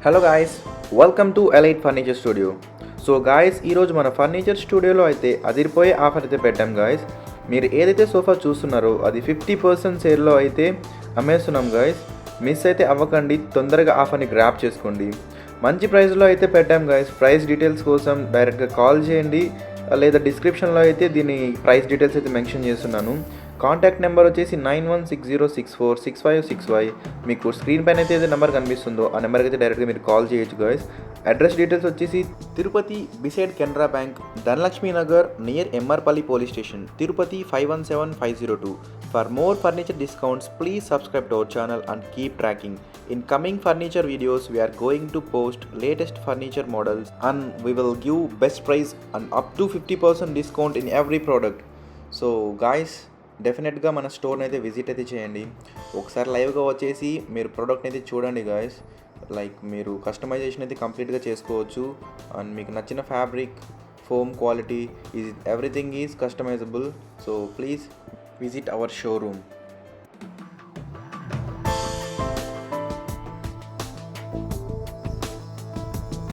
Hello guys, welcome to elite furniture studio. So guys, ఈరోజు మన furniture స్టూడియోలో అయితే అదిరిపోయే ఆఫర్ అయితే పెట్టాం గాయస్. మీరు ఏదైతే సోఫా చూస్తున్నారో అది 50% సేల్లో అయితే అమ్మేస్తున్నాం గాయస్. మిస్ అయితే అవ్వకండి, తొందరగా ఆఫర్ని గ్రాప్ చేసుకోండి. మంచి ప్రైస్లో అయితే పెట్టాం గాయస్. ప్రైస్ డీటెయిల్స్ కోసం డైరెక్ట్గా కాల్ చేయండి, లేదా డిస్క్రిప్షన్లో అయితే దీని ప్రైస్ డీటెయిల్స్ అయితే మెన్షన్ చేస్తున్నాను. కాంటాక్ట్ నెంబర్ వచ్చేసి 9160646565. మీకు స్క్రీన్ పైన అయితే నెంబర్ కనిపిస్తుందో ఆ నెంబర్కి అయితే డైరెక్ట్గా మీరు కాల్ చేయొచ్చు గాయస్. అడ్రస్ డీటెయిల్స్ వచ్చేసి Tirupati beside Canara bank, Dhanalakshmi Nagar near MR Palli police station, Tirupati 517502. For more furniture discounts please subscribe to our channel and keep tracking. In coming furniture videos, we are going to post latest furniture models and we will give best price and up to 50% discount in every product. So guys, డెఫినెట్గా మన స్టోర్ని అయితే visit అయితే చేయండి. ఒకసారి లైవ్గా వచ్చేసి మీరు ప్రోడక్ట్ని అయితే చూడండి గాయస్. లైక్ మీరు కస్టమైజేషన్ అయితే కంప్లీట్గా చేసుకోవచ్చు. అండ్ మీకు నచ్చిన fabric, foam quality, everything is customisable. So please visit our showroom.